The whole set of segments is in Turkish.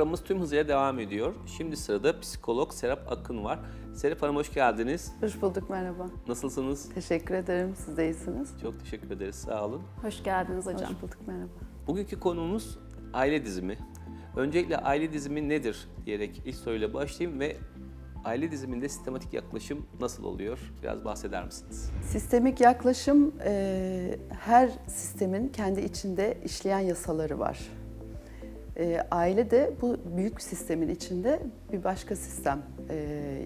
Programımız tüm hızıyla devam ediyor. Şimdi sırada psikolog Serap Akın var. Serap Hanım hoş geldiniz. Hoş bulduk, merhaba. Nasılsınız? Teşekkür ederim, siz de iyisiniz. Çok teşekkür ederiz, sağ olun. Hoş geldiniz hocam. Hoş bulduk, merhaba. Bugünkü konumuz aile dizimi. Öncelikle aile dizimi nedir diyerek ilk soruyla başlayayım ve aile diziminde sistematik yaklaşım nasıl oluyor? Biraz bahseder misiniz? Sistemik yaklaşım, her sistemin kendi içinde işleyen yasaları var. Aile de bu büyük sistemin içinde bir başka sistem,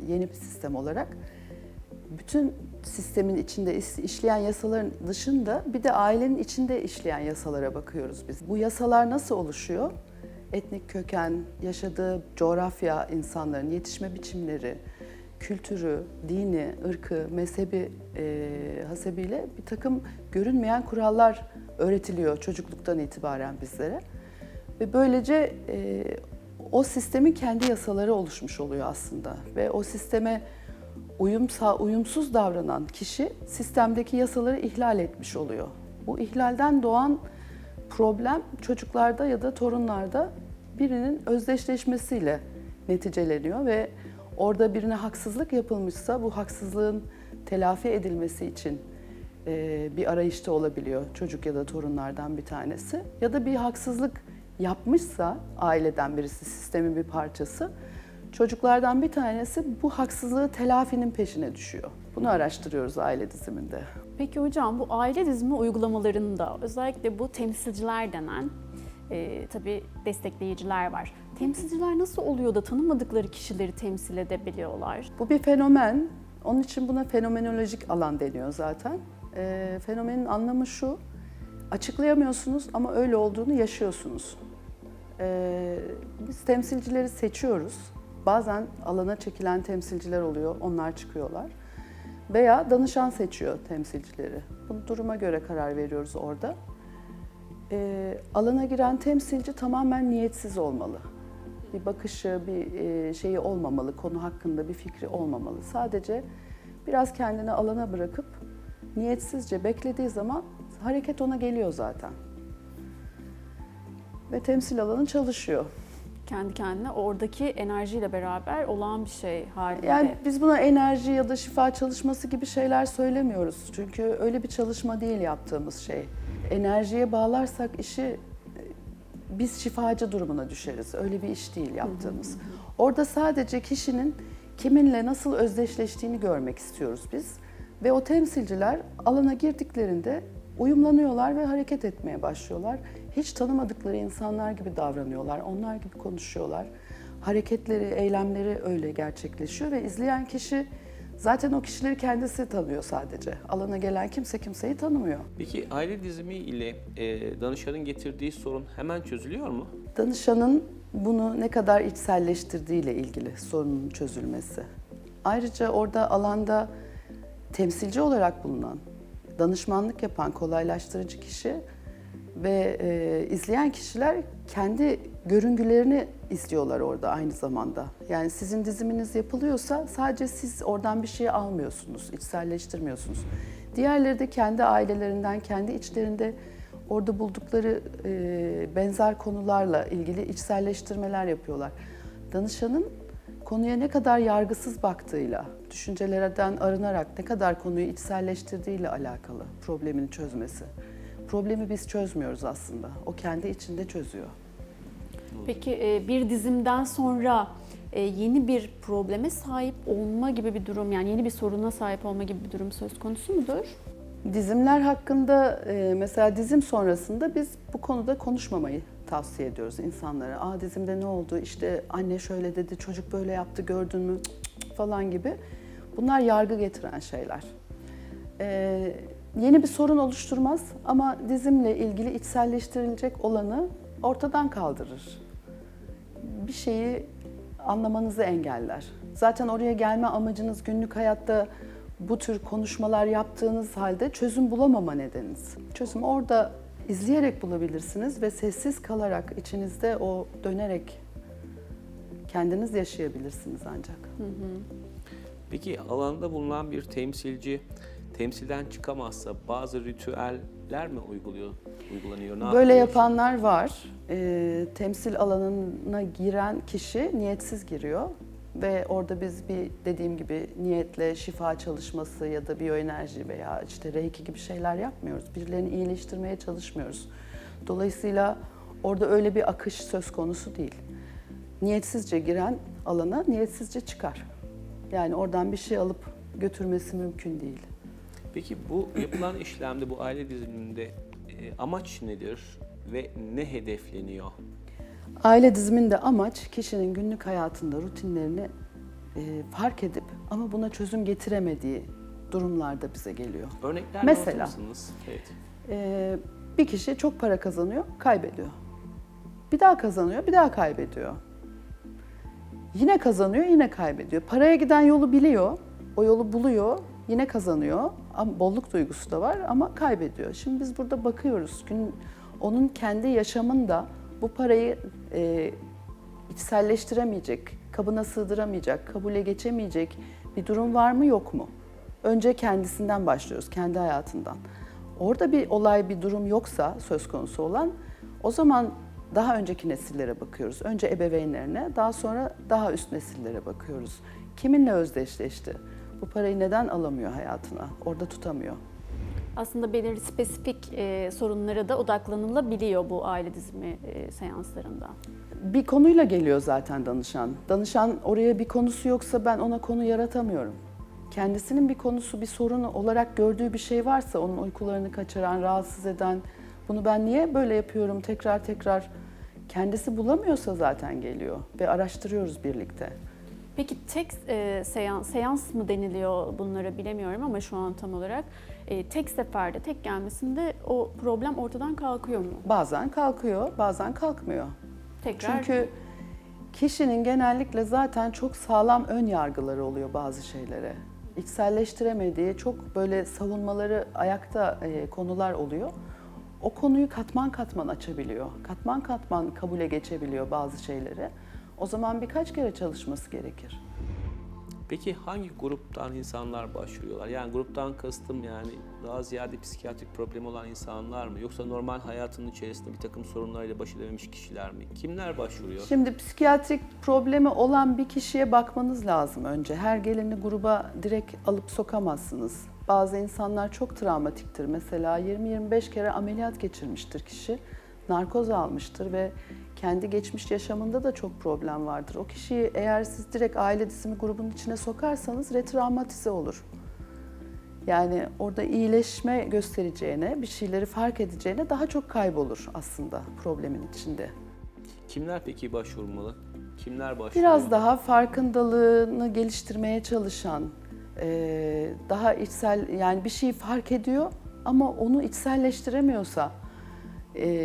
yeni bir sistem olarak. Bütün sistemin içinde işleyen yasaların dışında bir de ailenin içinde işleyen yasalara bakıyoruz biz. Bu yasalar nasıl oluşuyor? Etnik köken, yaşadığı coğrafya, insanların yetişme biçimleri, kültürü, dini, ırkı, mezhebi hasebiyle bir takım görünmeyen kurallar öğretiliyor çocukluktan itibaren bizlere. Ve böylece o sistemin kendi yasaları oluşmuş oluyor aslında. Ve o sisteme uyumsuz davranan kişi sistemdeki yasaları ihlal etmiş oluyor. Bu ihlalden doğan problem çocuklarda ya da torunlarda birinin özdeşleşmesiyle neticeleniyor ve orada birine haksızlık yapılmışsa bu haksızlığın telafi edilmesi için bir arayışta olabiliyor çocuk ya da torunlardan bir tanesi. Ya da bir haksızlık yapmışsa aileden birisi, sistemin bir parçası, çocuklardan bir tanesi bu haksızlığı telafinin peşine düşüyor. Bunu araştırıyoruz aile diziminde. Peki hocam bu aile dizimi uygulamalarında özellikle bu temsilciler denen tabii destekleyiciler var. Temsilciler nasıl oluyor da tanımadıkları kişileri temsil edebiliyorlar? Bu bir fenomen. Onun için buna fenomenolojik alan deniyor zaten. Fenomenin anlamı şu, açıklayamıyorsunuz ama öyle olduğunu yaşıyorsunuz. Biz temsilcileri seçiyoruz. Bazen alana çekilen temsilciler oluyor, onlar çıkıyorlar. Veya danışan seçiyor temsilcileri. Bu duruma göre karar veriyoruz orada. Alana giren temsilci tamamen niyetsiz olmalı. Bir bakışı, bir şeyi olmamalı, konu hakkında bir fikri olmamalı. Sadece biraz kendini alana bırakıp niyetsizce beklediği zaman hareket ona geliyor zaten. Ve temsil alanı çalışıyor. Kendi kendine oradaki enerjiyle beraber olan bir şey halinde. Yani biz buna enerji ya da şifa çalışması gibi şeyler söylemiyoruz. Çünkü öyle bir çalışma değil yaptığımız şey. Enerjiye bağlarsak işi biz şifacı durumuna düşeriz. Öyle bir iş değil yaptığımız. Orada sadece kişinin kiminle nasıl özdeşleştiğini görmek istiyoruz biz. Ve o temsilciler alana girdiklerinde uyumlanıyorlar ve hareket etmeye başlıyorlar. Hiç tanımadıkları insanlar gibi davranıyorlar, onlar gibi konuşuyorlar. Hareketleri, eylemleri öyle gerçekleşiyor ve izleyen kişi zaten o kişileri kendisi tanıyor sadece. Alana gelen kimse kimseyi tanımıyor. Peki aile dizimi ile danışanın getirdiği sorun hemen çözülüyor mu? Danışanın bunu ne kadar içselleştirdiğiyle ilgili sorunun çözülmesi. Ayrıca orada alanda temsilci olarak bulunan, danışmanlık yapan kolaylaştırıcı kişi ve izleyen kişiler kendi görüngülerini izliyorlar orada aynı zamanda. Yani sizin diziminiz yapılıyorsa sadece siz oradan bir şey almıyorsunuz, içselleştirmiyorsunuz. Diğerleri de kendi ailelerinden, kendi içlerinde orada buldukları benzer konularla ilgili içselleştirmeler yapıyorlar. Danışanın konuya ne kadar yargısız baktığıyla, düşüncelerden arınarak ne kadar konuyu içselleştirdiğiyle alakalı problemin çözmesi. Problemi biz çözmüyoruz aslında. O kendi içinde çözüyor. Peki bir dizimden sonra yeni bir probleme sahip olma gibi bir durum, yani yeni bir soruna sahip olma gibi bir durum söz konusu mudur? Dizimler hakkında mesela dizim sonrasında biz bu konuda konuşmamayı tavsiye ediyoruz insanlara. Dizimde ne oldu? İşte anne şöyle dedi, çocuk böyle yaptı, gördün mü? Falan gibi. Bunlar yargı getiren şeyler. Yeni bir sorun oluşturmaz ama dizimle ilgili içselleştirilecek olanı ortadan kaldırır. Bir şeyi anlamanızı engeller. Zaten oraya gelme amacınız günlük hayatta bu tür konuşmalar yaptığınız halde çözüm bulamama nedeniniz. Çözümü orada izleyerek bulabilirsiniz ve sessiz kalarak içinizde o dönerek kendiniz yaşayabilirsiniz ancak. Peki alanda bulunan bir temsilci temsilden çıkamazsa bazı ritüel temsiller mi uygulanıyor? Ne Böyle yapıyor? yapanlar var. Temsil alanına giren kişi niyetsiz giriyor ve orada biz dediğim gibi niyetle şifa çalışması ya da biyoenerji veya işte reiki gibi şeyler yapmıyoruz. Birilerini iyileştirmeye çalışmıyoruz. Dolayısıyla orada öyle bir akış söz konusu değil. Niyetsizce giren alana niyetsizce çıkar. Yani oradan bir şey alıp götürmesi mümkün değil. Peki bu yapılan işlemde, bu aile diziminde amaç nedir ve ne hedefleniyor? Aile diziminde amaç kişinin günlük hayatında rutinlerini fark edip ama buna çözüm getiremediği durumlarda bize geliyor. Örnekler Mesela, anlatır mısınız? Evet. Bir kişi çok para kazanıyor, kaybediyor. Bir daha kazanıyor, bir daha kaybediyor. Yine kazanıyor, yine kaybediyor. Paraya giden yolu biliyor, o yolu buluyor, yine kazanıyor. Ama bolluk duygusu da var ama kaybediyor. Şimdi biz burada bakıyoruz, onun kendi yaşamında bu parayı içselleştiremeyecek, kabına sığdıramayacak, kabule geçemeyecek bir durum var mı yok mu? Önce kendisinden başlıyoruz, kendi hayatından. Orada bir olay, bir durum yoksa söz konusu olan, o zaman daha önceki nesillere bakıyoruz. Önce ebeveynlerine, daha sonra daha üst nesillere bakıyoruz. Kiminle özdeşleşti? Bu parayı neden alamıyor hayatına? Orada tutamıyor. Aslında belirli spesifik sorunlara da odaklanılabiliyor bu aile dizimi seanslarında. Bir konuyla geliyor zaten danışan. Danışan oraya bir konusu yoksa ben ona konu yaratamıyorum. Kendisinin bir konusu, bir sorunu olarak gördüğü bir şey varsa, onun uykularını kaçıran, rahatsız eden, bunu ben niye böyle yapıyorum tekrar tekrar, kendisi bulamıyorsa zaten geliyor ve araştırıyoruz birlikte. Peki tek seans mı deniliyor bunlara bilemiyorum ama şu an tam olarak tek seferde, tek gelmesinde o problem ortadan kalkıyor mu? Bazen kalkıyor, bazen kalkmıyor. Tekrar. Çünkü kişinin genellikle zaten çok sağlam ön yargıları oluyor bazı şeylere. İçselleştiremediği, çok böyle savunmaları ayakta konular oluyor. O konuyu katman katman açabiliyor. Katman katman kabule geçebiliyor bazı şeyleri. O zaman birkaç kere çalışması gerekir. Peki hangi gruptan insanlar başvuruyorlar? Yani gruptan kastım yani daha ziyade psikiyatrik problemi olan insanlar mı? Yoksa normal hayatının içerisinde bir takım sorunlarıyla baş edememiş kişiler mi? Kimler başvuruyor? Şimdi psikiyatrik problemi olan bir kişiye bakmanız lazım önce. Her geleni gruba direkt alıp sokamazsınız. Bazı insanlar çok travmatiktir. Mesela 20-25 kere ameliyat geçirmiştir kişi. Narkoz almıştır ve kendi geçmiş yaşamında da çok problem vardır. O kişiyi eğer siz direkt aile dizimi grubunun içine sokarsanız retravmatize olur. Yani orada iyileşme göstereceğine, bir şeyleri fark edeceğine daha çok kaybolur aslında problemin içinde. Kimler peki başvurmalı? Kimler başvuruyor? Biraz daha farkındalığını geliştirmeye çalışan, daha içsel, yani bir şeyi fark ediyor ama onu içselleştiremiyorsa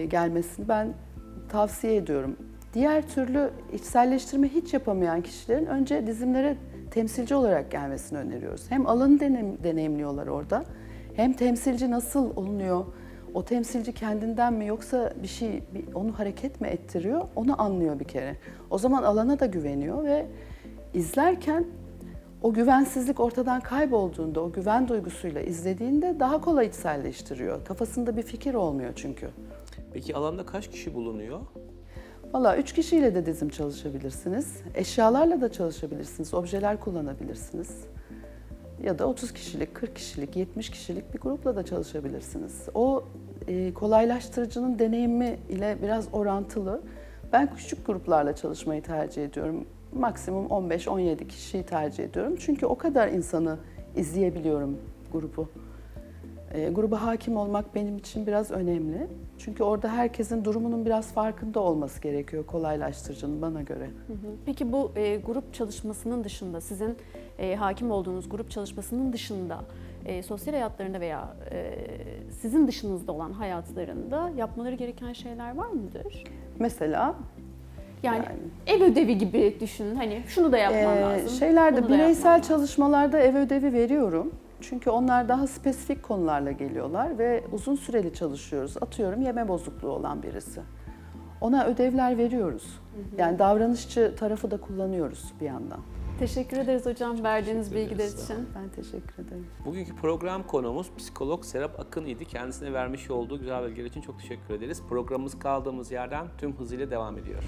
gelmesini ben tavsiye ediyorum. Diğer türlü içselleştirme hiç yapamayan kişilerin önce dizimlere temsilci olarak gelmesini öneriyoruz. Hem alanı deneyimliyorlar orada, hem temsilci nasıl olunuyor, o temsilci kendinden mi yoksa bir şey onu hareket mi ettiriyor, onu anlıyor bir kere. O zaman alana da güveniyor ve izlerken o güvensizlik ortadan kaybolduğunda, o güven duygusuyla izlediğinde daha kolay içselleştiriyor. Kafasında bir fikir olmuyor çünkü. Peki alanda kaç kişi bulunuyor? Valla 3 kişiyle de dizim çalışabilirsiniz. Eşyalarla da çalışabilirsiniz. Objeler kullanabilirsiniz. Ya da 30 kişilik, 40 kişilik, 70 kişilik bir grupla da çalışabilirsiniz. O kolaylaştırıcının deneyimi ile biraz orantılı. Ben küçük gruplarla çalışmayı tercih ediyorum. Maksimum 15-17 kişiyi tercih ediyorum. Çünkü o kadar insanı izleyebiliyorum grubu. Gruba hakim olmak benim için biraz önemli. Çünkü orada herkesin durumunun biraz farkında olması gerekiyor kolaylaştırıcının bana göre. Peki bu grup çalışmasının dışında, sizin hakim olduğunuz grup çalışmasının dışında sosyal hayatlarında veya sizin dışınızda olan hayatlarında yapmaları gereken şeyler var mıdır? Mesela Yani ev ödevi gibi düşün. Hani şunu da yapman lazım. Şeylerde bunu da yapman bireysel lazım. çalışmalarda ev ödevi veriyorum. Çünkü onlar daha spesifik konularla geliyorlar ve uzun süreli çalışıyoruz. Atıyorum yeme bozukluğu olan birisi. Ona ödevler veriyoruz. Yani davranışçı tarafı da kullanıyoruz bir yandan. Teşekkür ederiz hocam verdiğiniz Teşekkür bilgiler ederiz. için. Ben teşekkür ederim. Bugünkü program konuğumuz psikolog Serap Akın idi. Kendisine vermiş olduğu güzel bilgiler için çok teşekkür ederiz. Programımız kaldığımız yerden tüm hızıyla devam ediyor.